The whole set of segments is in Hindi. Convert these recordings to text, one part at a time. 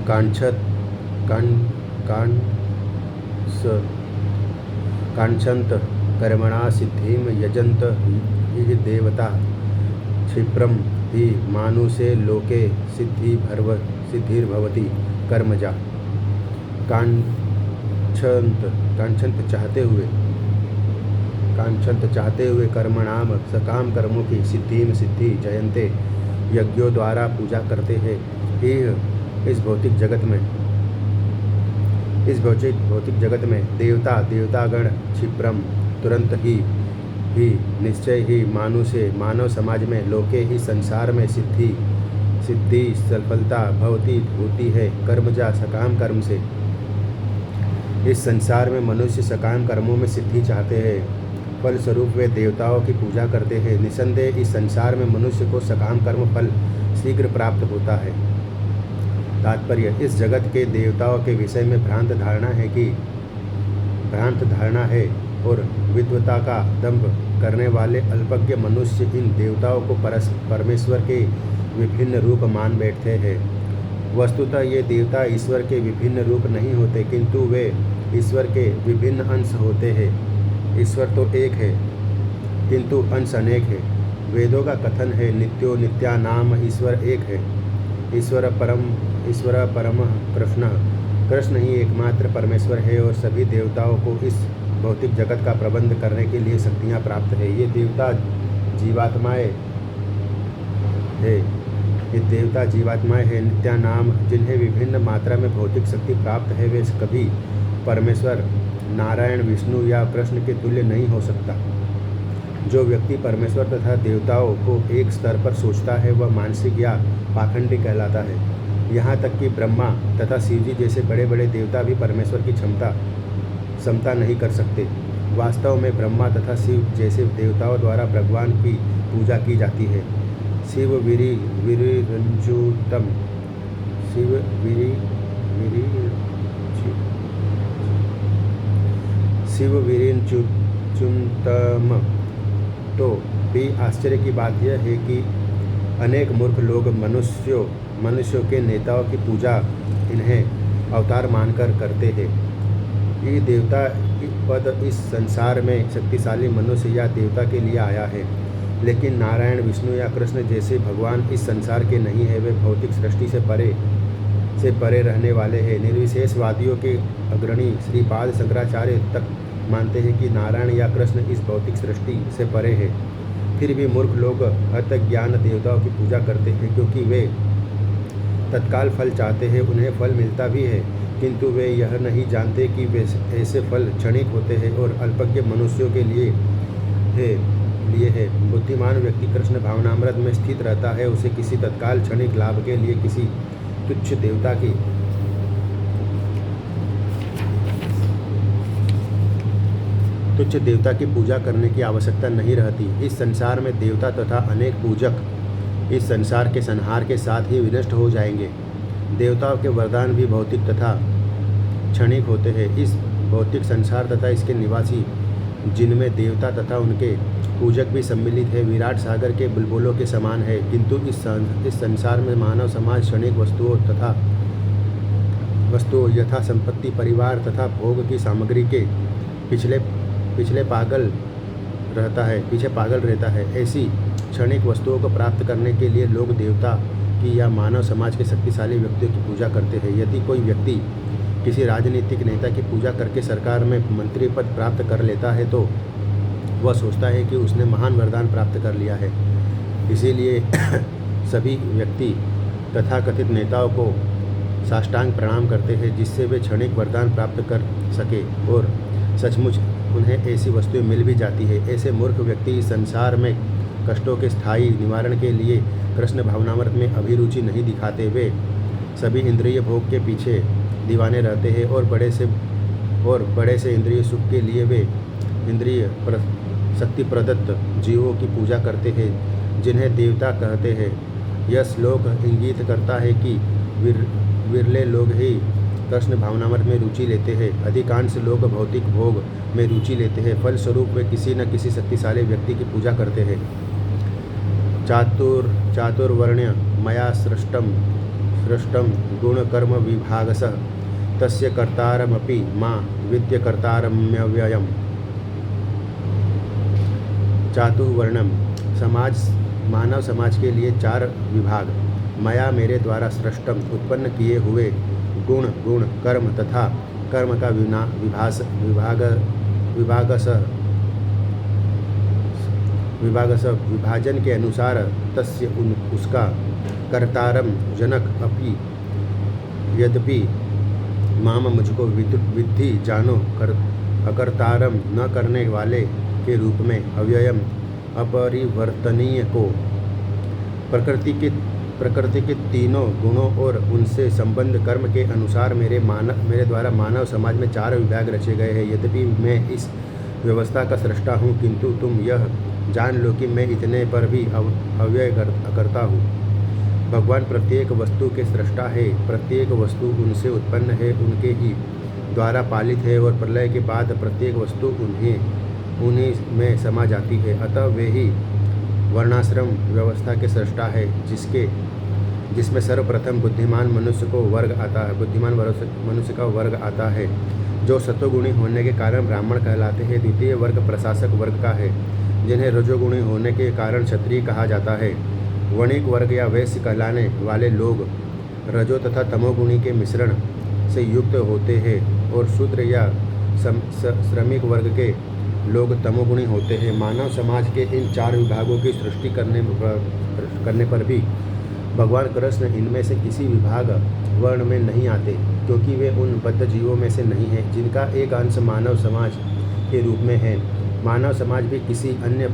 कांक्षत कां कांक्षन्त कर्मणा सिद्धिं यजन्त हि देवता क्षिप्रं हि मानुषे लोके सिद्धिर्भवति कर्मजा। कांक्षन्त चाहते हुए कर्मणाम सकाम कर्मों की सिद्धि जयन्ते यज्ञों द्वारा पूजा करते हैं। इस भौतिक जगत में देवतागण क्षिप्रम तुरंत ही निश्चय ही मानव समाज में लोके ही संसार में सिद्धि सफलता भवती होती है कर्मजा सकाम कर्म से। इस संसार में मनुष्य सकाम कर्मों में सिद्धि चाहते हैं, फलस्वरूप वे देवताओं की पूजा करते हैं। निसंदेह इस संसार में मनुष्य को सकाम कर्म फल शीघ्र प्राप्त होता है। तात्पर्य, इस जगत के देवताओं के विषय में भ्रांत धारणा है और विद्वता का दंभ करने वाले अल्पज्ञ मनुष्य इन देवताओं को परमेश्वर के विभिन्न रूप मान बैठते हैं। वस्तुतः ये देवता ईश्वर के विभिन्न रूप नहीं होते, किंतु वे ईश्वर के विभिन्न अंश होते हैं। ईश्वर तो एक है किंतु अंश अनेक है। वेदों का कथन है, नित्यो नित्या नाम ईश्वर एक है। ईश्वर परम कृष्ण ही एकमात्र परमेश्वर है और सभी देवताओं को इस भौतिक जगत का प्रबंध करने के लिए शक्तियाँ प्राप्त है। ये देवता जीवात्माएँ हैं नित्या नाम, जिन्हें विभिन्न मात्रा में भौतिक शक्ति प्राप्त है। वे कभी परमेश्वर नारायण विष्णु या कृष्ण के तुल्य नहीं हो सकता। जो व्यक्ति परमेश्वर तथा देवताओं को एक स्तर पर सोचता है वह मानसिक या पाखंडी कहलाता है। यहाँ तक कि ब्रह्मा तथा शिवजी जैसे बड़े बड़े देवता भी परमेश्वर की क्षमता नहीं कर सकते। वास्तव में ब्रह्मा तथा शिव जैसे देवताओं द्वारा भगवान की पूजा की जाती है। शिव विरिंचुतम। तो भी आश्चर्य की बात यह है कि अनेक मूर्ख लोग मनुष्यों के नेताओं की पूजा इन्हें अवतार मानकर करते हैं। ये देवता पद इस संसार में शक्तिशाली मनुष्य या देवता के लिए आया है, लेकिन नारायण विष्णु या कृष्ण जैसे भगवान इस संसार के नहीं है। वे भौतिक सृष्टि से परे रहने वाले हैं। निर्विशेषवादियों के अग्रणी श्रीपाद शंकराचार्य तक मानते हैं कि नारायण या कृष्ण इस भौतिक सृष्टि से परे है। फिर भी मूर्ख लोग हतज्ञान देवताओं की पूजा करते हैं, क्योंकि वे तत्काल फल चाहते हैं। उन्हें फल मिलता भी है, किंतु वे यह नहीं जानते कि वे ऐसे फल क्षणिक होते हैं और अल्पज्ञ मनुष्यों के लिए है। बुद्धिमान व्यक्ति कृष्ण भावनामृत में स्थित रहता है। उसे किसी तत्काल क्षणिक लाभ के लिए किसी तुच्छ देवता की पूजा करने की आवश्यकता नहीं रहती। इस संसार में देवता तथा अनेक पूजक इस संसार के संहार के साथ ही विनष्ट हो जाएंगे। देवताओं के वरदान भी भौतिक तथा क्षणिक होते हैं। इस भौतिक संसार तथा इसके निवासी, जिनमें देवता तथा उनके पूजक भी सम्मिलित है, विराट सागर के बुलबुलों के समान है। किंतु इस संसार में मानव समाज क्षणिक वस्तुओं यथा संपत्ति, परिवार तथा भोग की सामग्री के पीछे पागल रहता है। ऐसी क्षणिक वस्तुओं को प्राप्त करने के लिए लोग देवता की या मानव समाज के शक्तिशाली व्यक्तियों की पूजा करते हैं। यदि कोई व्यक्ति किसी राजनीतिक नेता की पूजा करके सरकार में मंत्री पद प्राप्त कर लेता है तो वह सोचता है कि उसने महान वरदान प्राप्त कर लिया है। इसीलिए सभी व्यक्ति तथाकथित नेताओं को साष्टांग प्रणाम करते हैं, जिससे वे क्षणिक वरदान प्राप्त कर सके और सचमुच उन्हें ऐसी वस्तुएं मिल भी जाती है। ऐसे मूर्ख व्यक्ति इस संसार में कष्टों के स्थायी निवारण के लिए कृष्ण भावनामृत में अभिरुचि नहीं दिखाते। वे सभी इंद्रिय भोग के पीछे दीवाने रहते हैं और बड़े से इंद्रिय सुख के लिए वे इंद्रिय शक्ति प्रदत्त जीवों की पूजा करते हैं, जिन्हें देवता कहते हैं। यह श्लोक इंगित करता है कि विरले लोग ही कृष्ण भावनामृत में रुचि लेते हैं। अधिकांश लोग भौतिक भोग में रुचि लेते हैं। फलस्वरूप वे किसी न किसी शक्तिशाली व्यक्ति की पूजा करते हैं। चातुर्वर्ण्य मया सृष्टम सृष्टं गुणकर्म विभागसः तस्य कर्तारमपि मा विद्यकर्तारम्यव्ययम्। चातुर्वर्ण्यम मानव समाज के लिए 4 विभाग मया मेरे द्वारा सृष्टम उत्पन्न किए हुए गुण कर्म तथा कर्म का विभाजन के अनुसार तस्य उसका कर्तारम जनक अपि यद्यपि माम मुझको विद्धि जानो अकर्तारम न करने वाले के रूप में अव्ययम अपरिवर्तनीय को प्रकृति के तीनों गुणों और उनसे संबंध कर्म के अनुसार मेरे द्वारा मानव समाज में 4 विभाग रचे गए हैं। यद्यपि मैं इस व्यवस्था का सृष्टा हूँ, किंतु तुम यह जान लो कि मैं इतने पर भी अव्यय करता हूँ। भगवान प्रत्येक वस्तु के सृष्टा है, प्रत्येक वस्तु उनसे उत्पन्न है, उनके ही द्वारा पालित है और प्रलय के बाद प्रत्येक वस्तु उन्हीं में समा जाती है। अतः वे ही वर्णाश्रम व्यवस्था के सृष्टा है, जिसमें सर्वप्रथम बुद्धिमान मनुष्य का वर्ग आता है, जो सत्वगुणी होने के कारण ब्राह्मण कहलाते हैं। द्वितीय वर्ग प्रशासक वर्ग का है, जिन्हें रजोगुणी होने के कारण क्षत्रिय कहा जाता है। वणिक वर्ग या वैश्य कहलाने वाले लोग रजो तथा तमोगुणी के मिश्रण से युक्त होते हैं और शूद्र या श्रमिक वर्ग के लोग तमोगुणी होते हैं। मानव समाज के इन 4 विभागों की सृष्टि करने पर भी भगवान कृष्ण इनमें से किसी विभाग वर्ण में नहीं आते, क्योंकि वे उन बद्ध जीवों में से नहीं हैं जिनका एक अंश मानव समाज के रूप में है। मानव समाज भी किसी अन्य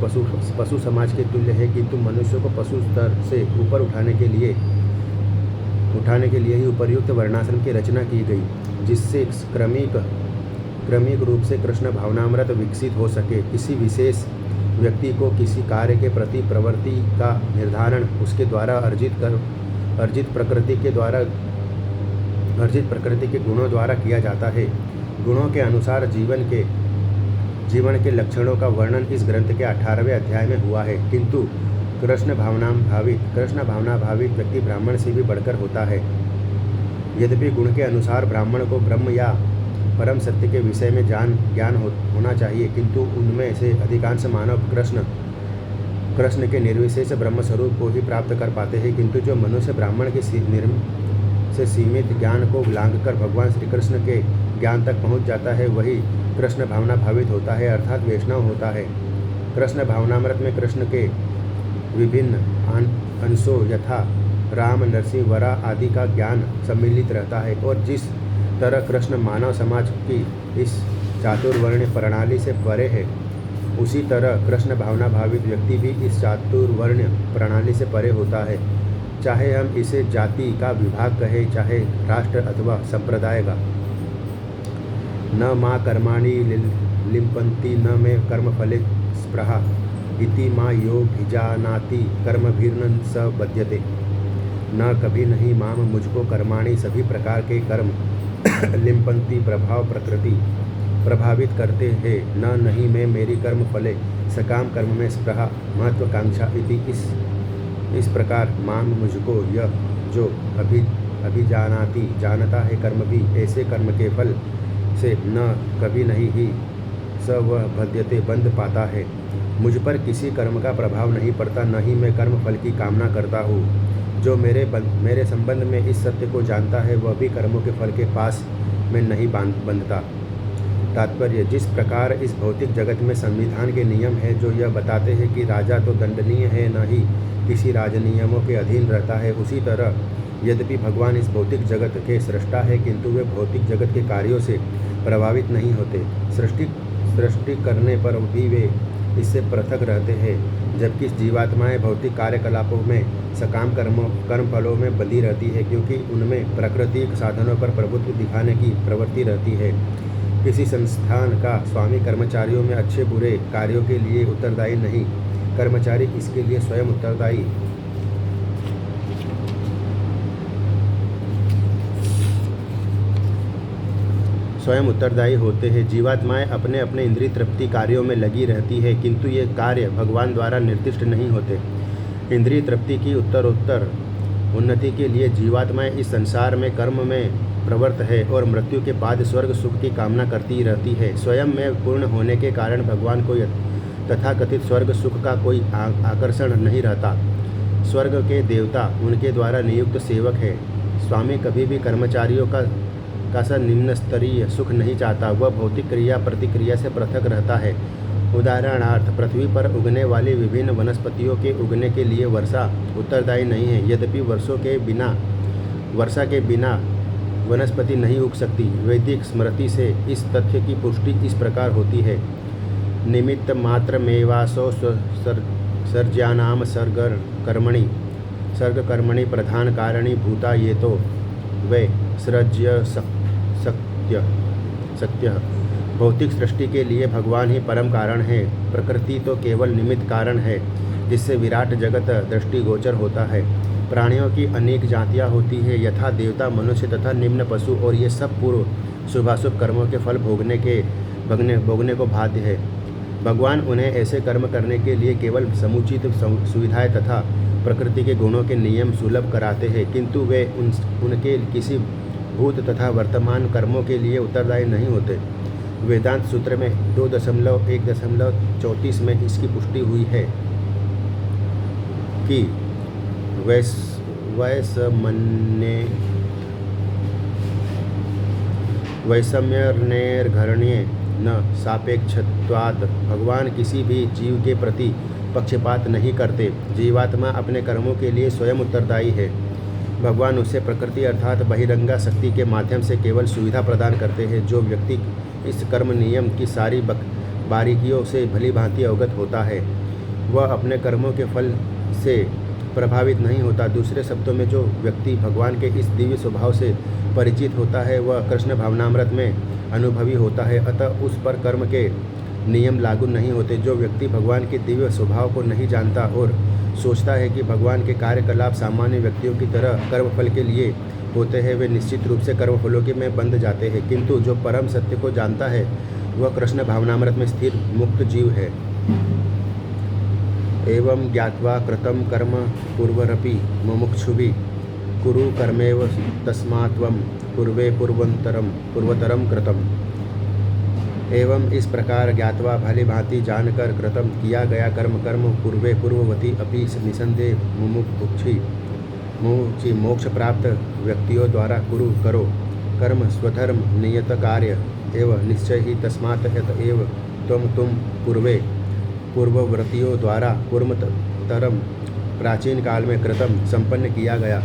पशु समाज के तुल्य है, किंतु मनुष्यों को पशु स्तर से ऊपर उठाने के लिए ही उपर्युक्त वर्णाश्रम की रचना की गई, जिससे क्रमिक रूप से कृष्ण भावनामृत विकसित हो सके। किसी विशेष व्यक्ति को किसी कार्य के प्रति प्रवृत्ति का निर्धारण उसके द्वारा अर्जित प्रकृति के गुणों द्वारा किया जाता है। गुणों के अनुसार जीवन के लक्षणों का वर्णन इस ग्रंथ के 18वें अध्याय में हुआ है, किंतु कृष्ण भावना भावित व्यक्ति ब्राह्मण से भी बढ़कर होता है। यद्यपि गुण के अनुसार ब्राह्मण को ब्रह्म या परम सत्य के विषय में ज्ञान होना चाहिए, किंतु उनमें से अधिकांश मानव कृष्ण के निर्विशेष ब्रह्म स्वरूप को ही प्राप्त कर पाते हैं। किंतु जो मनुष्य ब्राह्मण के से सीमित ज्ञान को लांघकर भगवान श्री कृष्ण के ज्ञान तक पहुंच जाता है, वही कृष्ण भावना भावित होता है, अर्थात वैष्णव होता है। कृष्ण भावनामृत में कृष्ण के विभिन्न अंशों यथा राम, नरसिंह, वरा आदि का ज्ञान सम्मिलित रहता है, और जिस तरह कृष्ण मानव समाज की इस चातुर्वर्ण्य प्रणाली से परे है, उसी तरह कृष्ण भावना भावित व्यक्ति भी इस चातुर्वर्ण्य प्रणाली से परे होता है। चाहे हम इसे जाति का विभाग कहें, चाहे राष्ट्र अथवा संप्रदाय का। न माँ कर्माणि लिम्पन्ति न मे कर्मफले स्पृहा इति माँ यो भिजानाति कर्मभिर्न स बध्यते। न कभी नहीं माम मुझको कर्माणि सभी प्रकार के कर्म लिम्पन्ति प्रकृति प्रभावित करते हैं, न नहीं मैं मेरी कर्म फले सकाम कर्म में स्पृहा महत्वाकांक्षा इति इस प्रकार माम मुझको यह जो अभिजानाति जानता है कर्म भी ऐसे कर्म के फल से न कभी नहीं ही स वह बध्यते बंध पाता है। मुझ पर किसी कर्म का प्रभाव नहीं पड़ता, न ही मैं कर्म फल की कामना करता हूँ। जो मेरे संबंध में इस सत्य को जानता है, वह भी कर्मों के फल के पास में नहीं बंधता। तात्पर्य: जिस प्रकार इस भौतिक जगत में संविधान के नियम हैं जो यह बताते हैं कि राजा तो दंडनीय है, न ही किसी राजनियमों के अधीन रहता है, उसी तरह यद्यपि भगवान इस भौतिक जगत के सृष्टा है, किंतु वे भौतिक जगत के कार्यों से प्रभावित नहीं होते। सृष्टि करने पर भी वे इससे पृथक रहते हैं, जबकि जीवात्माएं भौतिक कार्यकलापों में सकाम कर्म फलों में बंधी रहती है, क्योंकि उनमें प्राकृतिक साधनों पर प्रभुत्व दिखाने की प्रवृत्ति रहती है। किसी संस्थान का स्वामी कर्मचारियों में अच्छे बुरे कार्यों के लिए उत्तरदायी नहीं, कर्मचारी इसके लिए स्वयं उत्तरदायी होते हैं। जीवात्माएं अपने अपने इंद्रिय तृप्ति कार्यों में लगी रहती है, किंतु ये कार्य भगवान द्वारा निर्दिष्ट नहीं होते। इंद्रिय तृप्ति की उत्तरोत्तर उन्नति के लिए जीवात्मा इस संसार में कर्म में प्रवृत्त है और मृत्यु के बाद स्वर्ग सुख की कामना करती रहती है। स्वयं में पूर्ण होने के कारण भगवान को तथाकथित स्वर्ग सुख का कोई आकर्षण नहीं रहता। स्वर्ग के देवता उनके द्वारा नियुक्त सेवक है। स्वामी कभी भी कर्मचारियों का सा निम्न स्तरीय सुख नहीं चाहता। वह भौतिक क्रिया प्रतिक्रिया से पृथक रहता है। उदाहरणार्थ, पृथ्वी पर उगने वाली विभिन्न वनस्पतियों के उगने के लिए वर्षा उत्तरदायी नहीं है। यद्यपि वर्षा के बिना वनस्पति नहीं उग सकती। वैदिक स्मृति से इस तथ्य की पुष्टि इस प्रकार होती है। निमित्त मात्र मेवासो सर्ज्यानाम सर्ग कर्मणि प्रधान कारणी भूता ये तो वे सृज्य सत्य। भौतिक सृष्टि के लिए भगवान ही परम कारण है। प्रकृति तो केवल निमित्त कारण है जिससे विराट जगत दृष्टिगोचर होता है। प्राणियों की अनेक जातियाँ होती हैं, यथा देवता, मनुष्य तथा निम्न पशु, और ये सब पूर्व शुभाशुभ कर्मों के फल भोगने को बाध्य है। भगवान उन्हें ऐसे कर्म करने के लिए केवल समुचित सुविधाएं तथा प्रकृति के गुणों के नियम सुलभ कराते हैं, किंतु वे उनके किसी भूत तथा वर्तमान कर्मों के लिए उत्तरदायी नहीं होते। वेदांत सूत्र में 2.1.34 में इसकी पुष्टि हुई है कि वैषम्यर्घर्ण्ये न सापेक्षत्वात्। भगवान किसी भी जीव के प्रति पक्षपात नहीं करते। जीवात्मा अपने कर्मों के लिए स्वयं उत्तरदायी है। भगवान उसे प्रकृति अर्थात बहिरंगा शक्ति के माध्यम से केवल सुविधा प्रदान करते हैं। जो व्यक्ति इस कर्म नियम की सारी बारीकियों से भली भांति अवगत होता है, वह अपने कर्मों के फल से प्रभावित नहीं होता। दूसरे शब्दों में, जो व्यक्ति भगवान के इस दिव्य स्वभाव से परिचित होता है, वह कृष्ण भावनामृत में अनुभवी होता है, अतः उस पर कर्म के नियम लागू नहीं होते। जो व्यक्ति भगवान के दिव्य स्वभाव को नहीं जानता और सोचता है कि भगवान के कार्यकलाप सामान्य व्यक्तियों की तरह कर्मफल के लिए होते हैं, वे निश्चित रूप से कर्मफलों के में बंध जाते हैं। किंतु जो परम सत्य को जानता है, वह कृष्ण भावनामृत में स्थिर मुक्त जीव है। एवं ज्ञात्वा कृतं कर्म पूर्वरपि मुमुक्षुभिः कुरु कर्मेव तस्मात् त्वं पूर्वे पूर्वतरम कृतम्। एवं इस प्रकार ज्ञात्वा भली भांति जानकर कृतम किया गया कर्म पूर्ववती अपि निसंदेह मुमुक्षि मोक्ष प्राप्त व्यक्तियों द्वारा करो। कर्म स्वधर्म नियत कार्य एवं निश्चय ही तस्मात् एव तुम पूर्वव्रतियों द्वारा पूर्वतरम प्राचीन काल में कृतम संपन्न किया गया।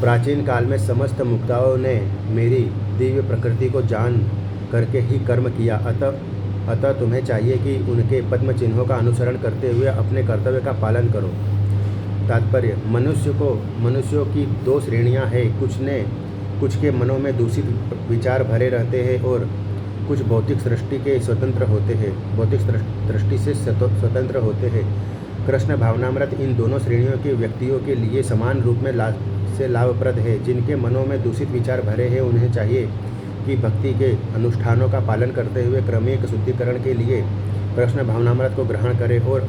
प्राचीन काल में समस्त मुक्ताओं ने मेरी दिव्य प्रकृति को जान करके ही कर्म किया। अतः तुम्हें चाहिए कि उनके पद्म चिन्हों का अनुसरण करते हुए अपने कर्तव्य का पालन करो। तात्पर्य, मनुष्यों की दो श्रेणियां हैं। कुछ के मनों में दूषित विचार भरे रहते हैं और कुछ भौतिक सृष्टि से स्वतंत्र होते हैं। कृष्ण भावनामृत इन दोनों श्रेणियों के व्यक्तियों के लिए समान रूप में लाभप्रद है। जिनके मनों में दूषित विचार भरे हैं, उन्हें चाहिए कि भक्ति के अनुष्ठानों का पालन करते हुए क्रमिक शुद्धिकरण के लिए कृष्ण भावनामृत को ग्रहण करें, और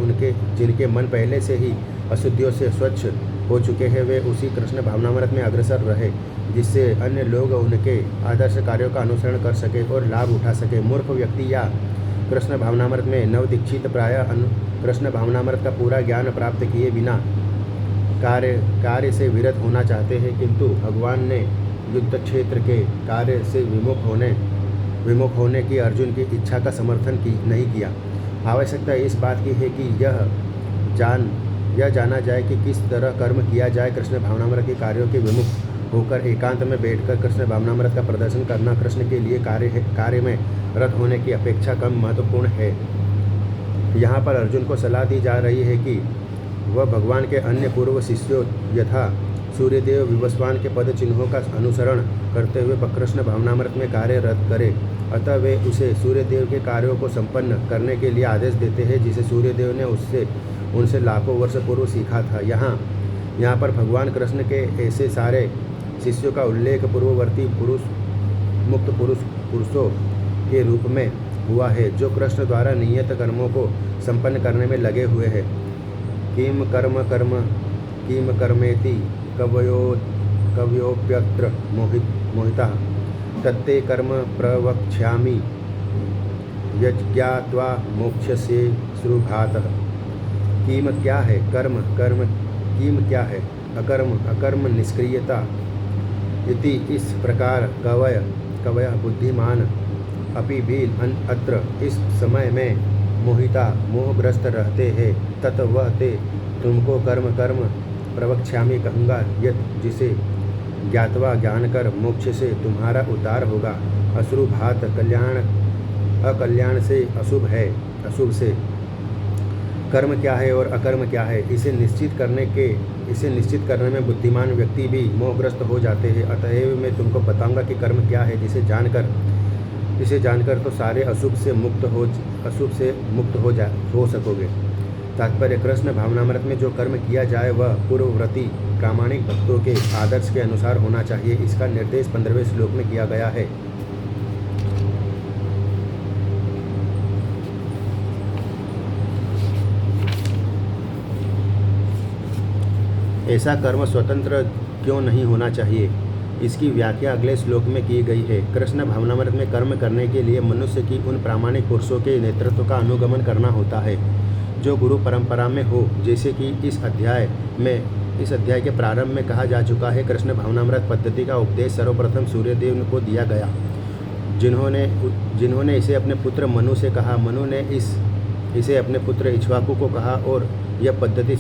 जिनके मन पहले से ही अशुद्धियों से स्वच्छ हो चुके हैं, वे उसी कृष्ण भावनामृत में अग्रसर रहे, जिससे अन्य लोग उनके आदर्श कार्यों का अनुसरण कर सके और लाभ उठा सके। मूर्ख व्यक्ति या कृष्ण भावनामृत में नवदीक्षित प्रायः कृष्ण भावनामृत का पूरा ज्ञान प्राप्त किए बिना कार्य से विरत होना चाहते हैं, किंतु भगवान ने युद्ध क्षेत्र के कार्य से विमुख होने की अर्जुन की इच्छा का समर्थन नहीं किया। आवश्यकता इस बात की है कि यह जाना जाए कि किस तरह कर्म किया जाए। कृष्ण भावनामृत के कार्यों के विमुख होकर एकांत में बैठकर कृष्ण भावनामृत का प्रदर्शन करना कृष्ण के लिए कार्य में रत होने की अपेक्षा कम महत्वपूर्ण है। यहाँ पर अर्जुन को सलाह दी जा रही है कि वह भगवान के अन्य पूर्व शिष्यों यथा सूर्यदेव विवस्वान के पद चिन्हों का अनुसरण करते हुए कृष्ण भावनामृत में कार्यरत करे। अतः वे उसे सूर्यदेव के कार्यों को संपन्न करने के लिए आदेश देते हैं, जिसे सूर्यदेव ने उनसे लाखों वर्ष पूर्व सीखा था। यहाँ पर भगवान कृष्ण के ऐसे सारे शिष्यों का उल्लेख पूर्ववर्ती मुक्त पुरुषों के रूप में हुआ है, जो कृष्ण द्वारा नियत कर्मों को संपन्न करने में लगे हुए हैं। किम कर्म किम कर्मेति कवयोप्यत्र मोहिता तत्ते कर्म प्रवक्ष्यामि यज्ञात्वा मोक्ष्यसे श्रुभातः। किम क्या है कर्म, किम क्या है अकर्म निष्क्रियता। इति इस प्रकार कवय बुद्धिमान अपि भी अत्र इस समय में मोहिता मोहग्रस्त रहते हैं। तत वह ते तुमको कर्म प्रवक्ष्यामि कहूँगा यत जिसे ज्ञातवा ज्ञान कर मोक्ष से तुम्हारा उद्धार होगा। अश्रुभात अकल्याण से अशुभ से। कर्म क्या है और अकर्म क्या है इसे निश्चित करने में बुद्धिमान व्यक्ति भी मोहग्रस्त हो जाते हैं। अतएव मैं तुमको बताऊंगा कि कर्म क्या है जिसे जानकर तो सारे अशुभ से मुक्त हो सकोगे। तात्पर्य कृष्ण भावनामृत में जो कर्म किया जाए वह पूर्वव्रती प्रामाणिक भक्तों के आदर्श के अनुसार होना चाहिए। इसका निर्देश 15वें श्लोक में किया गया है। ऐसा कर्म स्वतंत्र क्यों नहीं होना चाहिए, इसकी व्याख्या अगले श्लोक में की गई है। कृष्ण भावनामृत में कर्म करने के लिए मनुष्य की उन प्रामाणिक पुरुषों के नेतृत्व का अनुगमन करना होता है जो गुरु परंपरा में हो। जैसे कि इस अध्याय के प्रारंभ में कहा जा चुका है, कृष्ण भावनामृत पद्धति का उपदेश सर्वप्रथम सूर्यदेव को दिया गया, जिन्होंने इसे अपने पुत्र मनु से कहा। मनु ने इसे अपने पुत्र इक्ष्वाकु को कहा और यह पद्धति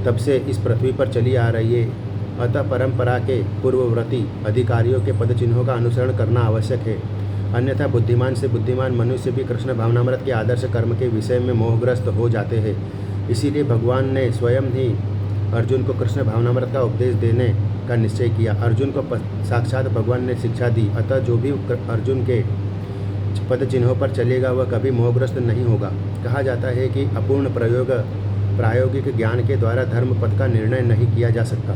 तब से इस पृथ्वी पर चली आ रही है। अतः परंपरा के पूर्ववर्ती अधिकारियों के पद चिन्हों का अनुसरण करना आवश्यक है, अन्यथा बुद्धिमान से बुद्धिमान मनुष्य भी कृष्ण भावनामृत के आदर्श कर्म के विषय में मोहग्रस्त हो जाते हैं। इसीलिए भगवान ने स्वयं ही अर्जुन को कृष्ण भावनामृत का उपदेश देने का निश्चय किया। अर्जुन को साक्षात भगवान ने शिक्षा दी। अतः जो भी अर्जुन के पद चिन्हों पर चलेगा वह कभी मोहग्रस्त नहीं होगा। कहा जाता है कि अपूर्ण प्रायोगिक ज्ञान के द्वारा धर्म पद का निर्णय नहीं किया जा सकता।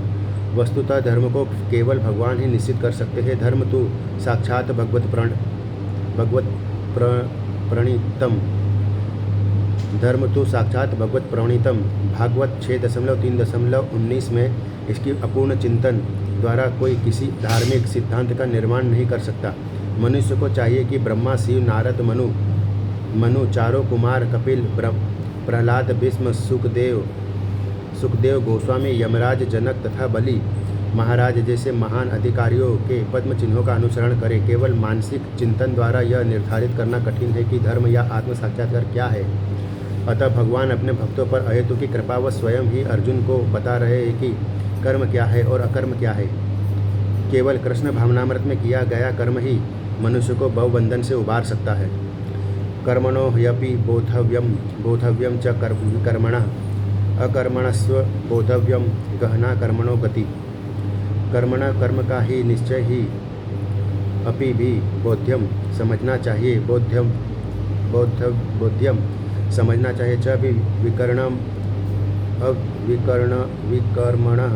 वस्तुतः धर्म को केवल भगवान ही निश्चित कर सकते हैं। धर्म तो साक्षात भगवत प्रणीतम भागवत 6.3.19 में इसकी अपूर्ण चिंतन द्वारा कोई किसी धार्मिक सिद्धांत का निर्माण नहीं कर सकता। मनुष्य को चाहिए कि ब्रह्मा, शिव, नारद, मनु चारों कुमार, कपिल, प्रहलाद, भीष्म, सुखदेव गोस्वामी, यमराज, जनक तथा बलि महाराज जैसे महान अधिकारियों के पद्म चिन्हों का अनुसरण करें। केवल मानसिक चिंतन द्वारा यह निर्धारित करना कठिन है कि धर्म या आत्म साक्षात्कार क्या है। अतः भगवान अपने भक्तों पर अहेतु की कृपा व स्वयं ही अर्जुन को बता रहे हैं कि कर्म क्या है और अकर्म क्या है। केवल कृष्ण भावनामृत में किया गया कर्म ही मनुष्य को भवबंधन से उबार सकता है। कर्मणो ह्यपि बोधव्यम च कर्मणः अकर्मणस्व बोधव्यम गहना कर्मणो गति। कर्मणः कर्म का ही निश्चय ही अपि भी बोध्यम समझना चाहिए, बोध्यम समझना चाहिए। च भी विकर्मणः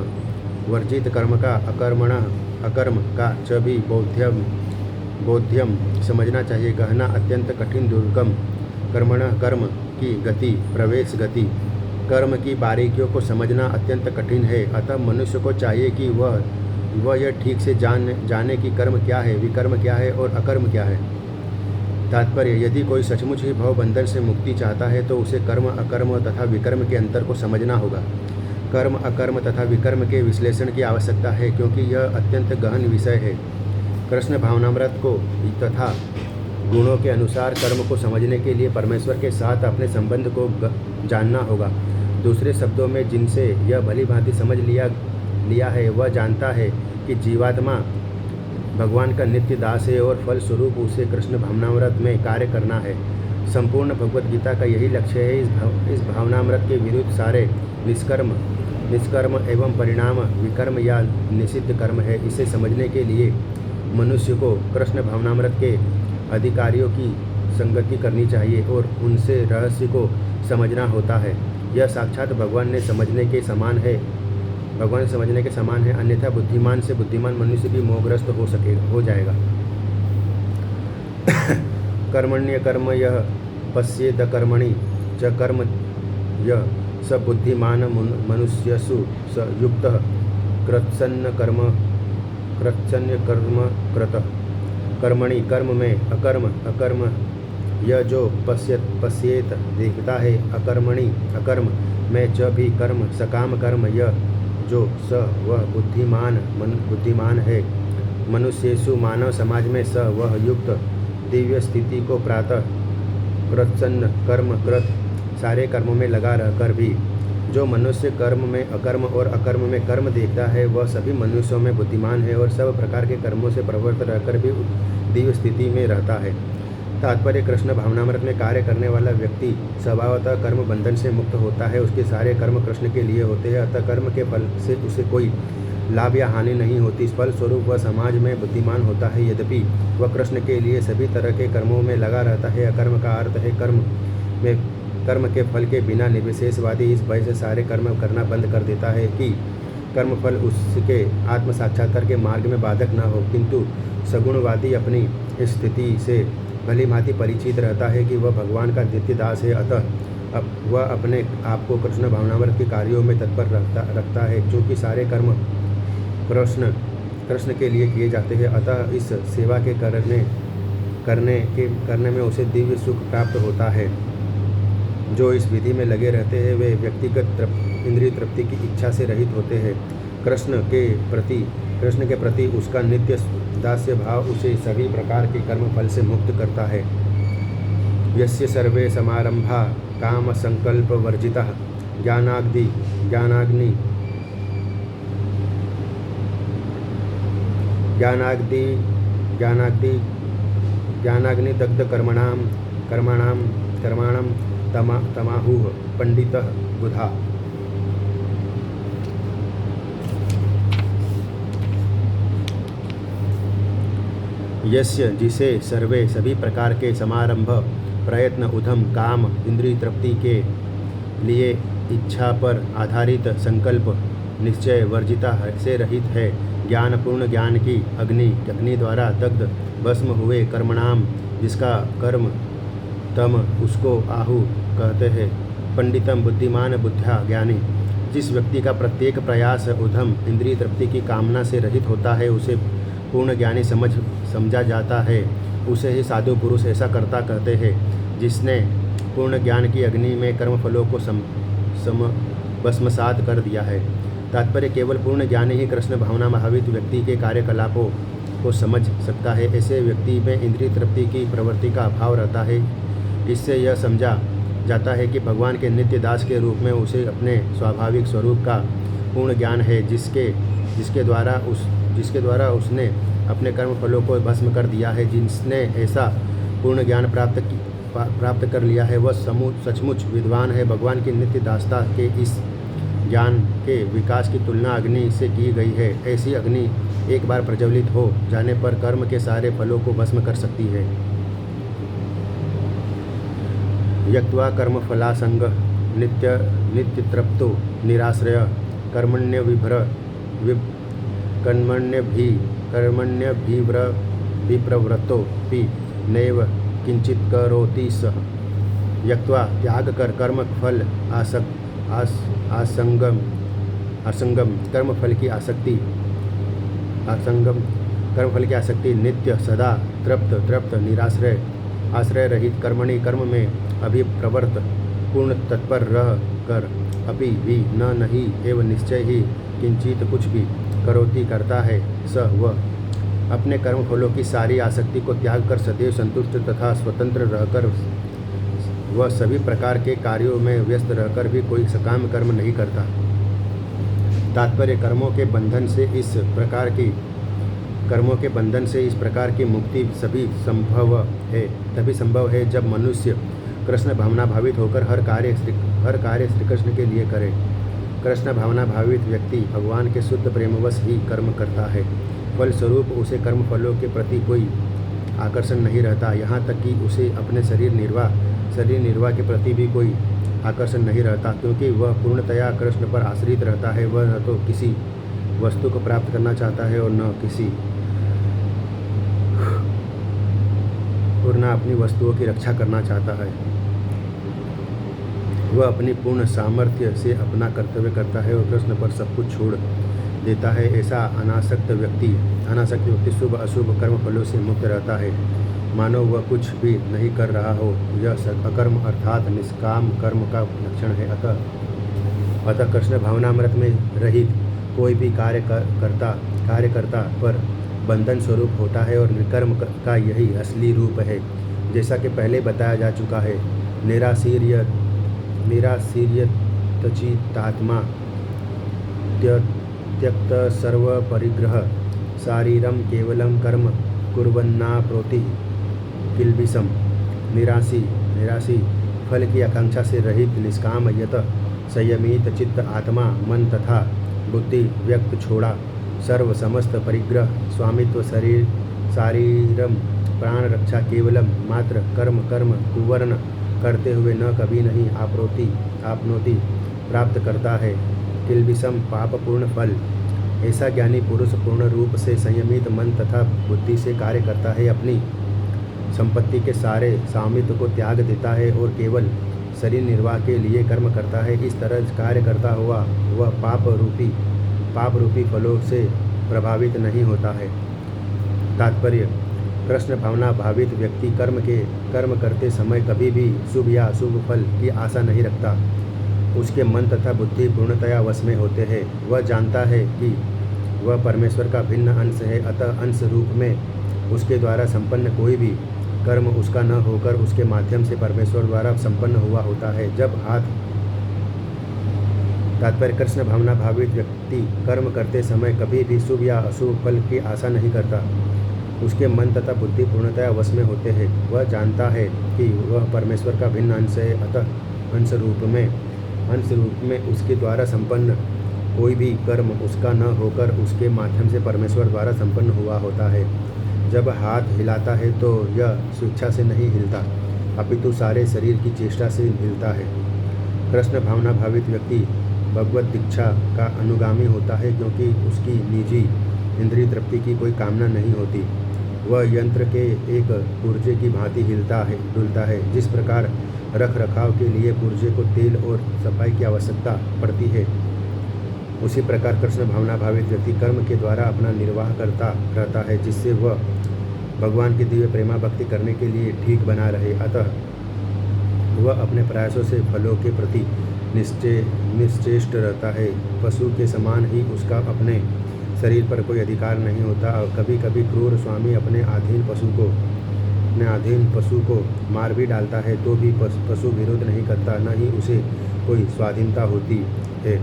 वर्जित कर्म का अकर्म का च भी बोध्यम समझना चाहिए। गहना अत्यंत कठिन दुर्गम कर्मणः कर्म की गति प्रवेश गति। कर्म की बारीकियों को समझना अत्यंत कठिन है। अतः मनुष्य को चाहिए कि वह यह ठीक से जाने कि कर्म क्या है, विकर्म क्या है और अकर्म क्या है। तात्पर्य, यदि कोई सचमुच ही भवबंधन से मुक्ति चाहता है तो उसे कर्म, अकर्म तथा विकर्म के अंतर को समझना होगा। कर्म, अकर्म तथा विकर्म के विश्लेषण की आवश्यकता है क्योंकि यह अत्यंत गहन विषय है। कृष्ण भावनामृत को तथा गुणों के अनुसार कर्म को समझने के लिए परमेश्वर के साथ अपने संबंध को जानना होगा। दूसरे शब्दों में, जिनसे यह भली भांति समझ लिया है वह जानता है कि जीवात्मा भगवान का नित्य दास है और फल स्वरूप उसे कृष्ण भावनामृत में कार्य करना है। संपूर्ण भगवत गीता का यही लक्ष्य है। इस भावनामृत के विरुद्ध सारे निष्कर्म एवं परिणाम विकर्म या निषिद्ध कर्म है। इसे समझने के लिए मनुष्य को कृष्ण भावनामृत के अधिकारियों की संगति करनी चाहिए और उनसे रहस्य को समझना होता है। यह साक्षात भगवान ने समझने के समान है, अन्यथा बुद्धिमान से बुद्धिमान मनुष्य भी मोहग्रस्त हो जाएगा। कर्मण्य कर्म यह पश्येद कर्मणि च कर्म यह स बुद्धिमान मनुष्यसु स युक्तः कृत्सन्न कर्म कृतः कर्मणि कर्म में अकर्म यह जो पश्येत देखता है अकर्मणि अकर्म में च भी कर्म सकाम कर्म यह जो स वह बुद्धिमान है मनुष्येषु मानव समाज में स वह युक्त दिव्य स्थिति को प्रातः कृत्सन्न कर्म कृत सारे कर्मों में लगा रहकर भी जो मनुष्य कर्म में अकर्म और अकर्म में कर्म देखता है वह सभी मनुष्यों में बुद्धिमान है और सब प्रकार के कर्मों से प्रवृत्त रहकर भी दिव्य स्थिति में रहता है। तात्पर्य कृष्ण भावनामृत में कार्य करने वाला व्यक्ति स्वभावतः कर्म बंधन से मुक्त होता है। उसके सारे कर्म कृष्ण के लिए होते हैं, अतः कर्म के फल से उसे कोई लाभ या हानि नहीं होती। फल स्वरूप वह समाज में बुद्धिमान होता है। यद्यपि वह कृष्ण के लिए सभी तरह के कर्मों में लगा रहता है। अकर्म का अर्थ है कर्म के फल के बिना निर्विशेषवादी इस भय से सारे कर्म करना बंद कर देता है कि कर्म फल उसके आत्म साक्षात्कार के मार्ग में बाधक न हो। किंतु सगुणवादी अपनी स्थिति से भली भांति परिचित रहता है कि वह भगवान का नित्य दास है, अतः अब वह अपने आप को कृष्ण भावनामृत के कार्यों में तत्पर रखता है। क्योंकि सारे कर्म कृष्ण के लिए किए जाते हैं, अतः इस सेवा के करने में उसे दिव्य सुख प्राप्त होता है। जो इस विधि में लगे रहते हैं वे व्यक्तिगत इंद्रिय तृप्ति की इच्छा से रहित होते हैं। कृष्ण के प्रति उसका नित्य दास्य भाव उसे सभी प्रकार के कर्म फल से मुक्त करता है। यस्य सर्वे समारंभा काम संकल्प वर्जितः ज्ञानाग्नि दग्ध कर्माणां तमाहुः पंडितः बुधा। यस्य जिसे सर्वे सभी प्रकार के समारंभ प्रयत्न उद्यम काम इंद्रिय तृप्ति के लिए इच्छा पर आधारित संकल्प निश्चय वर्जिता से रहित है। ज्ञानपूर्ण ज्ञान की अग्नि द्वारा दग्ध भस्म हुए कर्मणाम जिसका कर्म तम उसको आहु कहते हैं। पंडितम बुद्धिमान बुद्ध्या ज्ञानी जिस व्यक्ति का प्रत्येक प्रयास उद्यम इंद्रिय तृप्ति की कामना से रहित होता है उसे पूर्ण ज्ञानी समझा जाता है। उसे ही साधु पुरुष ऐसा करता कहते हैं जिसने पूर्ण ज्ञान की अग्नि में कर्मफलों को भस्मसात कर दिया है। तात्पर्य केवल पूर्ण ज्ञानी ही कृष्ण भावना भावित व्यक्ति के कार्यकलापों को समझ सकता है। ऐसे व्यक्ति में इंद्रिय तृप्ति की प्रवृत्ति का अभाव रहता है। इससे यह समझा जाता है कि भगवान के नित्य दास के रूप में उसे अपने स्वाभाविक स्वरूप का पूर्ण ज्ञान है, जिसके द्वारा उसने अपने कर्म फलों को भस्म कर दिया है। जिसने ऐसा पूर्ण ज्ञान प्राप्त कर लिया है वह सचमुच विद्वान है। भगवान की नित्य दासता के इस ज्ञान के विकास की तुलना अग्नि से की गई है। ऐसी अग्नि एक बार प्रज्वलित हो जाने पर कर्म के सारे फलों को भस्म कर सकती है। यक्त्वा कर्मफलासंग नित्य तृप्तो निराश्रय कर्मण्यभिप्रवृत्तोऽपि नैव किंचित करोति सः। यक्त्वा त्याग कर कर्म फल असंगम कर्मफल की आसक्ति नित्य सदा तृप्त निराश्रय आश्रय रहित कर्मणि कर्म में अभिप्रवृत्त पूर्ण तत्पर रह कर अपि भी नहीं एवं निश्चय ही किंचित कुछ भी करोति करता है स वह अपने कर्म फलों की सारी आसक्ति को त्याग कर सदैव संतुष्ट तथा स्वतंत्र रहकर वह सभी प्रकार के कार्यों में व्यस्त रहकर भी कोई सकाम कर्म नहीं करता। तात्पर्य कर्मों के बंधन से इस प्रकार की मुक्ति तभी संभव है जब मनुष्य कृष्ण भावना भावित होकर हर कार्य श्री कृष्ण के लिए करे। कृष्ण भावना भावित व्यक्ति भगवान के शुद्ध प्रेमवश ही कर्म करता है। फलस्वरूप उसे कर्म फलों के प्रति कोई आकर्षण नहीं रहता। यहाँ तक कि उसे अपने शरीर निर्वाह के प्रति भी कोई आकर्षण नहीं रहता, क्योंकि वह पूर्णतया कृष्ण पर आश्रित रहता है। वह न तो किसी वस्तु को प्राप्त करना चाहता है और न अपनी वस्तुओं की रक्षा करना चाहता है। वह अपनी पूर्ण सामर्थ्य से अपना कर्तव्य करता है और कृष्ण पर सब कुछ छोड़ देता है। ऐसा अनासक्त व्यक्ति शुभ अशुभ कर्म फलों से मुक्त रहता है, मानो वह कुछ भी नहीं कर रहा हो। यह अकर्म अर्थात निष्काम कर्म का लक्षण है। अतः कृष्ण भावनामृत में रहित कोई भी कार्यकर्ता पर बंधन स्वरूप होता है और निकर्म का यही असली रूप है। जैसा कि पहले बताया जा चुका है, निराशीर्यतचितात्मा त्यक्त सर्व परिग्रह शारीरम केवलम कर्म कुर्वन्नाप्नोति किल्बिषम्। निराशी फल की आकांक्षा से रहित निष्काम यत संयमित चित्त आत्मा मन तथा बुद्धि व्यक्त छोड़ा सर्व समस्त परिग्रह स्वामित्व शारीरम प्राण रक्षा केवलम मात्र कर्म कुवर्ण करते हुए न कभी नहीं आपनोति प्राप्त करता है किल्बिषम पापपूर्ण फल। ऐसा ज्ञानी पुरुष पूर्ण रूप से संयमित मन तथा बुद्धि से कार्य करता है, अपनी संपत्ति के सारे स्वामित्व को त्याग देता है और केवल शरीर निर्वाह के लिए कर्म करता है। इस तरह कार्य करता हुआ वह पाप रूपी फलों से प्रभावित नहीं होता है। तात्पर्य: कृष्ण भावना भावित व्यक्ति कर्म करते समय कभी भी शुभ या अशुभ फल की आशा नहीं रखता। उसके मन तथा बुद्धि पूर्णतया वश में होते हैं। वह जानता है कि वह परमेश्वर का भिन्न अंश है, अतः अंश रूप में उसके द्वारा संपन्न कोई भी कर्म उसका न होकर उसके माध्यम से परमेश्वर द्वारा संपन्न हुआ होता है। तात्पर्य: कृष्ण भावना भावित व्यक्ति कर्म करते समय कभी भी शुभ या अशुभ फल की आशा नहीं करता। उसके मन तथा बुद्धि पूर्णतया वश में होते हैं। वह जानता है कि वह परमेश्वर का भिन्न अंश है, अतः अंश रूप में उसके द्वारा संपन्न कोई भी कर्म उसका न होकर उसके माध्यम से परमेश्वर द्वारा संपन्न हुआ होता है। जब हाथ हिलाता है तो यह स्वेच्छा से नहीं हिलता, अपितु सारे शरीर की चेष्टा से हिलता है। कृष्ण भावना भावित व्यक्ति भगवत दीक्षा का अनुगामी होता है, क्योंकि उसकी निजी इंद्रिय तृप्ति की कोई कामना नहीं होती। वह यंत्र के एक पुर्जे की भांति डुलता है। जिस प्रकार रख रखाव के लिए पुर्जे को तेल और सफाई की आवश्यकता पड़ती है, उसी प्रकार कृष्ण भावना भावित व्यक्ति कर्म के द्वारा अपना निर्वाह करता रहता है, जिससे वह भगवान की दिव्य प्रेमा भक्ति करने के लिए ठीक बना रहे। अतः वह अपने प्रयासों से फलों के प्रति निश्चेष्ट रहता है। पशु के समान ही उसका अपने शरीर पर कोई अधिकार नहीं होता। और कभी कभी क्रूर स्वामी अपने अधीन पशु को मार भी डालता है, तो भी पशु विरोध नहीं करता, न ही उसे कोई स्वाधीनता होती है।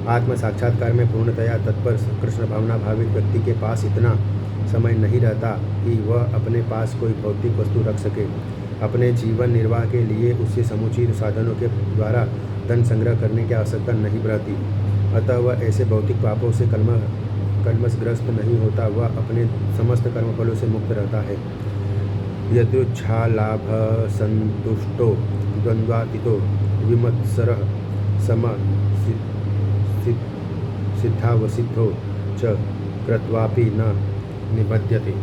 आत्म साक्षात्कार में पूर्णतया तत्पर कृष्ण भावना भावित व्यक्ति के पास इतना समय नहीं रहता कि वह अपने पास कोई भौतिक वस्तु रख सके। अपने जीवन निर्वाह के लिए उससे समुचित साधनों के द्वारा धन संग्रह करने की आवश्यकता नहीं रहती। अतः वह ऐसे भौतिक पापों से कलमशग्रस्त नहीं होता। वह अपने समस्त कर्मफलों से मुक्त रहता है। यदृच्छालाभ संतुष्टो द्वंद्वातीतो विमत्सरः सम सिद्धावसिद्धो च कृत्वापि न निबध्यते।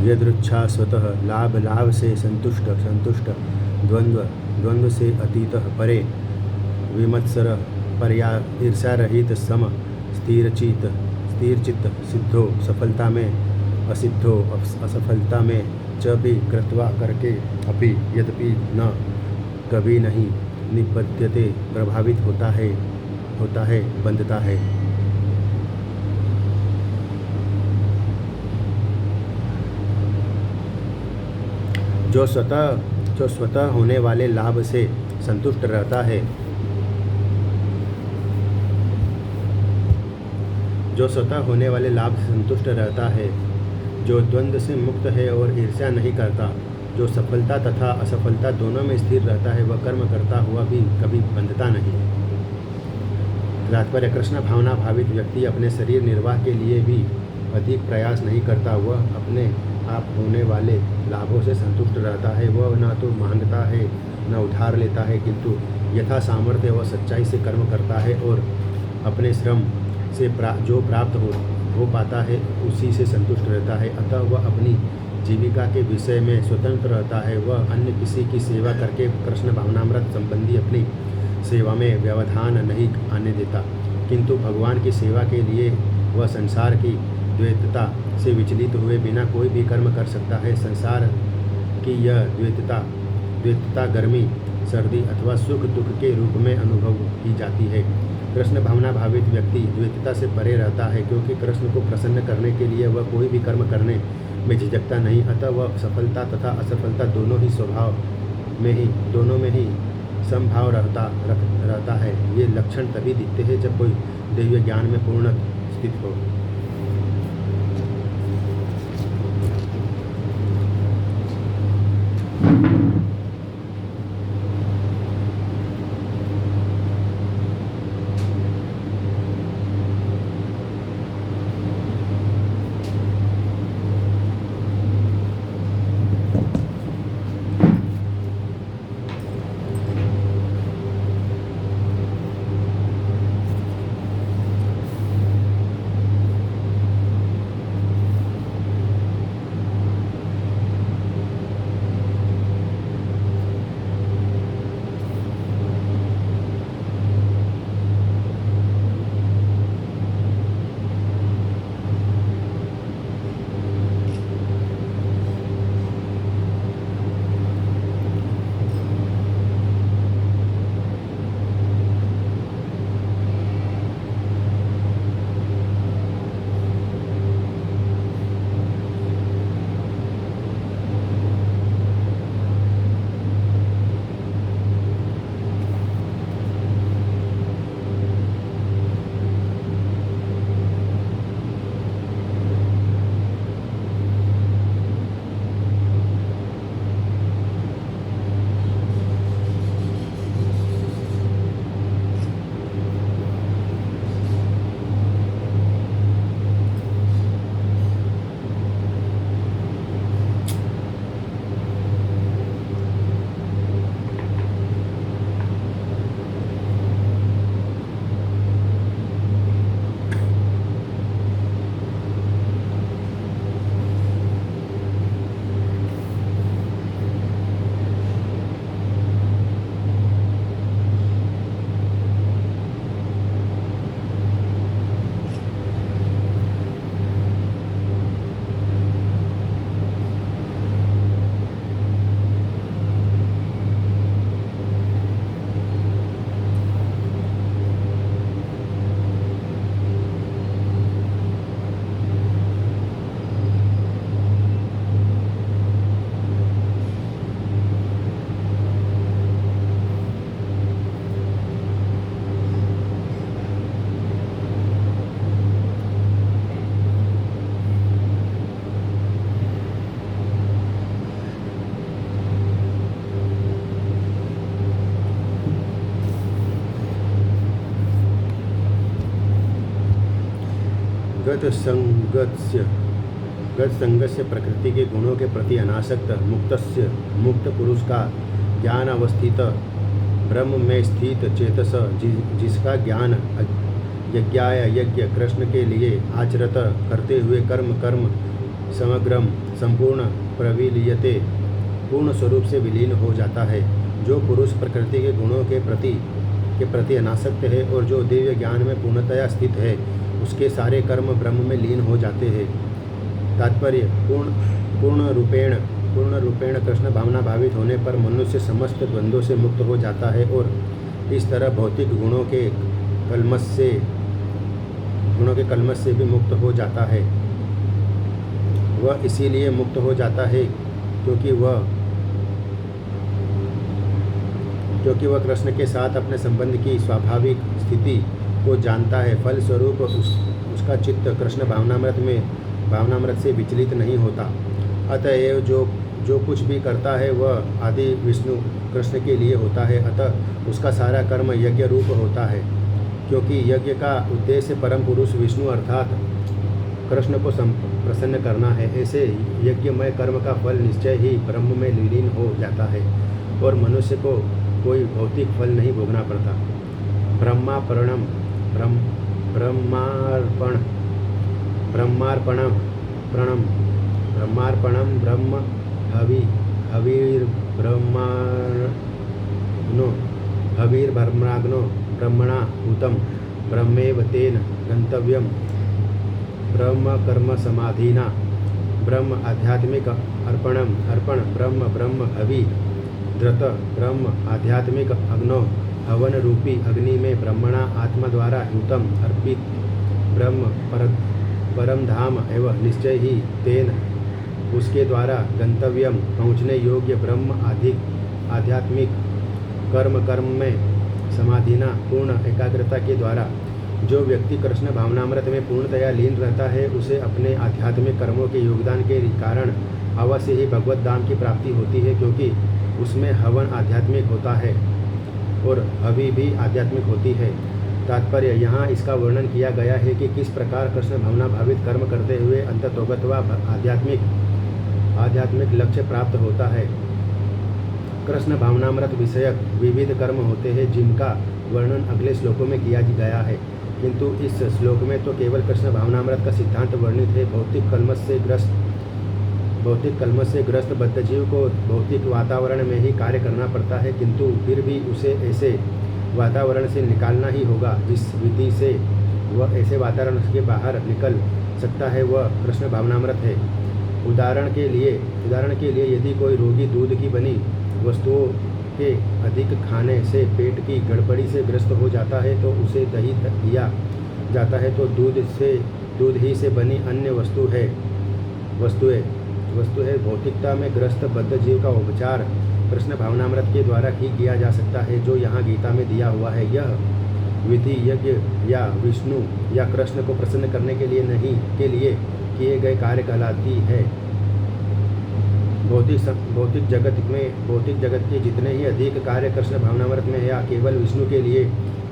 यदृच्छा स्वतः लाभ से संतुष्ट द्वंद्व से अतीत परे विमत्सर पर्या ईर्ष्या रहित सम स्थिर चित्त सिद्धो सफलता में असिद्धो असफलता में च भी कृत्वा करके अपि यद्यपि न कभी नहीं निबध्यते प्रभावित होता है बंधता है। जो स्वतः होने वाले लाभ से संतुष्ट रहता है, जो द्वंद्व से मुक्त है और ईर्ष्या नहीं करता, जो सफलता तथा असफलता दोनों में स्थिर रहता है, वह कर्म करता हुआ भी कभी बंधता नहीं। तात्पर्य: कृष्ण भावना भावित व्यक्ति अपने शरीर निर्वाह के लिए भी अधिक प्रयास नहीं करता। वह अपने आप होने वाले लाभों से संतुष्ट रहता है। वह न तो मांगता है न उधार लेता है, किंतु यथा सामर्थ्य व सच्चाई से कर्म करता है और अपने श्रम से जो प्राप्त हो पाता है उसी से संतुष्ट रहता है, अतः वह अपनी जीविका के विषय में स्वतंत्र रहता है। वह अन्य किसी की सेवा करके कृष्ण भावनामृत संबंधी अपनी सेवा में व्यवधान नहीं आने देता, किंतु भगवान की सेवा के लिए वह संसार की द्वैतता से विचलित हुए बिना कोई भी कर्म कर सकता है। संसार की यह द्वैतता गर्मी, सर्दी अथवा सुख दुख के रूप में अनुभव की जाती है। कृष्ण भावना भावित व्यक्ति द्वैतता से परे रहता है, क्योंकि कृष्ण को प्रसन्न करने के लिए वह कोई भी कर्म करने में झिझकता नहीं, अतः वह सफलता तथा असफलता दोनों में ही समभाव रहता है। ये लक्षण तभी दिखते हैं जब कोई दैवीय ज्ञान में पूर्ण स्थित हो। गतसंगस्य प्रकृति के गुणों के प्रति अनासक्त मुक्त पुरुष का ज्ञान अवस्थित ब्रह्म में स्थित चेतस, जिसका ज्ञान यज्ञाय यज्ञ कृष्ण के लिए आचरत करते हुए कर्म समग्रम संपूर्ण प्रविलीयते पूर्ण स्वरूप से विलीन हो जाता है। जो पुरुष प्रकृति के गुणों के प्रति अनासक्त है और जो दिव्य ज्ञान में पूर्णतया स्थित है, उसके सारे कर्म ब्रह्म में लीन हो जाते हैं। तात्पर्य पूर्ण रूपेण कृष्ण भावना भावित होने पर मनुष्य समस्त द्वंद्वों से मुक्त हो जाता है और इस तरह भौतिक गुणों के कलमश से भी मुक्त हो जाता है। वह इसीलिए मुक्त हो जाता है क्योंकि वह कृष्ण के साथ अपने संबंध की स्वाभाविक स्थिति को जानता है। फलस्वरूप उसका चित्त कृष्ण भावनामृत से विचलित नहीं होता। अतएव जो कुछ भी करता है वह आदि विष्णु कृष्ण के लिए होता है, अतः उसका सारा कर्म यज्ञ रूप होता है। क्योंकि यज्ञ का उद्देश्य परम पुरुष विष्णु अर्थात कृष्ण को प्रसन्न करना है, ऐसे यज्ञमय कर्म का फल निश्चय ही ब्रह्म में विलीन हो जाता है और मनुष्य को कोई भौतिक फल नहीं भोगना पड़ता। ब्रह्मार्पणम ब्रह्म हविर्ब्रह्मणाग्नो ब्रह्मणा हुतम ब्रह्मेव तेन गंतव्यम ब्रह्म कर्म समाधिना ब्रह्म आध्यात्मिक अर्पण ब्रह्म हवि धृत ब्रह्म आध्यात्मिक अग्नो हवन रूपी अग्नि में ब्रह्मणा आत्मा द्वारा हुतम अर्पित ब्रह्म परम धाम एवं निश्चय ही तेन उसके द्वारा गंतव्यम पहुँचने योग्य ब्रह्म आध्यात्मिक कर्म में समाधिना पूर्ण एकाग्रता के द्वारा जो व्यक्ति कृष्ण भावनामृत में पूर्णतया लीन रहता है उसे अपने आध्यात्मिक कर्मों के योगदान के कारण अवश्य ही भगवत धाम की प्राप्ति होती है, क्योंकि उसमें हवन आध्यात्मिक होता है और हवि भी आध्यात्मिक होती है। तात्पर्य यहाँ इसका वर्णन किया गया है कि किस प्रकार कृष्ण भावना भावित कर्म करते हुए अंततोगत्वा आध्यात्मिक लक्ष्य प्राप्त होता है। कृष्ण भावनामृत विषयक विविध कर्म होते हैं जिनका वर्णन अगले श्लोकों में किया गया है, किंतु इस श्लोक में तो केवल कृष्ण भावनामृत का सिद्धांत वर्णित है। भौतिक कलमश से ग्रस्त बद्धजीव को भौतिक वातावरण में ही कार्य करना पड़ता है, किंतु फिर भी उसे ऐसे वातावरण से निकालना ही होगा जिस विधि से वह ऐसे वातावरण के बाहर निकल सकता है, वह कृष्ण भावनामृत है। उदाहरण के लिए यदि कोई रोगी दूध की बनी वस्तुओं के अधिक खाने से पेट की गड़बड़ी से ग्रस्त हो जाता है तो उसे दही दिया जाता है, तो दूध ही से बनी अन्य वस्तु है। भौतिकता में ग्रस्त बद्ध जीव का उपचार कृष्ण भावनामृत के द्वारा ही किया जा सकता है, जो यहाँ गीता में दिया हुआ है। यह विधि यज्ञ या विष्णु या कृष्ण को प्रसन्न करने के लिए किए गए कार्य कहलाती है। भौतिक जगत के जितने ही अधिक कार्य कृष्ण भावनामृत में या केवल विष्णु के लिए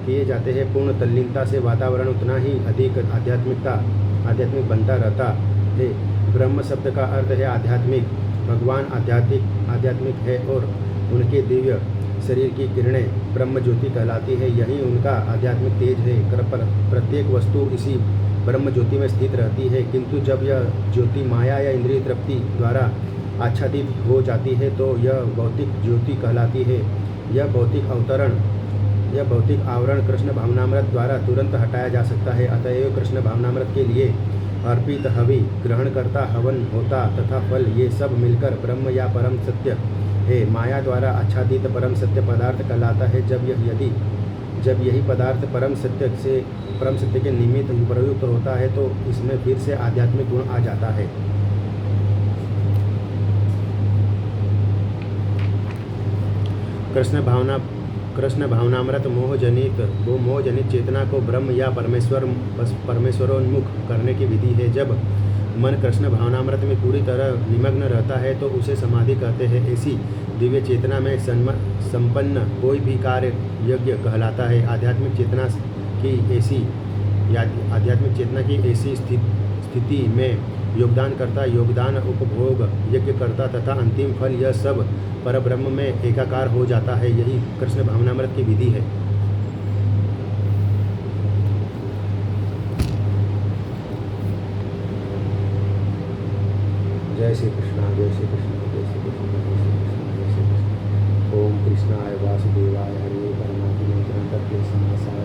किए जाते हैं, पूर्ण तल्लीनता से वातावरण उतना ही अधिक आध्यात्मिक बनता रहता है। ब्रह्म शब्द का अर्थ है आध्यात्मिक। भगवान आध्यात्मिक है और उनके दिव्य शरीर की किरणें ब्रह्म ज्योति कहलाती है। यही उनका आध्यात्मिक तेज है। प्रत्येक वस्तु इसी ब्रह्म ज्योति में स्थित रहती है, किंतु जब यह ज्योति माया या इंद्रिय तृप्ति द्वारा आच्छादित हो जाती है तो यह भौतिक ज्योति कहलाती है। यह भौतिक आवरण कृष्ण भावनामृत द्वारा तुरंत हटाया जा सकता है। अतएव कृष्ण भावनामृत के लिए अर्पित हवि, ग्रहण करता हवन होता तथा फल, ये सब मिलकर ब्रह्म या परम सत्य है। माया द्वारा आच्छादित परम सत्य पदार्थ कहलाता है। जब यही पदार्थ परम सत्य के निमित्त प्रयुक्त होता है तो इसमें फिर से आध्यात्मिक गुण आ जाता है। कृष्ण भावनामृत मोहजनित चेतना को ब्रह्म या परमेश्वरोन्मुख करने की विधि है। जब मन कृष्ण भावनामृत में पूरी तरह निमग्न रहता है तो उसे समाधि कहते हैं। ऐसी दिव्य चेतना में संपन्न कोई भी कार्य यज्ञ कहलाता है। आध्यात्मिक चेतना की ऐसी स्थिति में योगदान उपभोग यज्ञकर्ता तथा अंतिम फल, यह सब परब्रह्म में एकाकार हो जाता है। यही कृष्ण भावनामृत की विधि है। जय श्री कृष्ण, जय श्री कृष्ण, जय श्री कृष्ण, जय श्री कृष्ण, जय श्री कृष्ण। ओम कृष्णाय वासुदेवाय हरे परमात्मने प्रणतक्ले समासा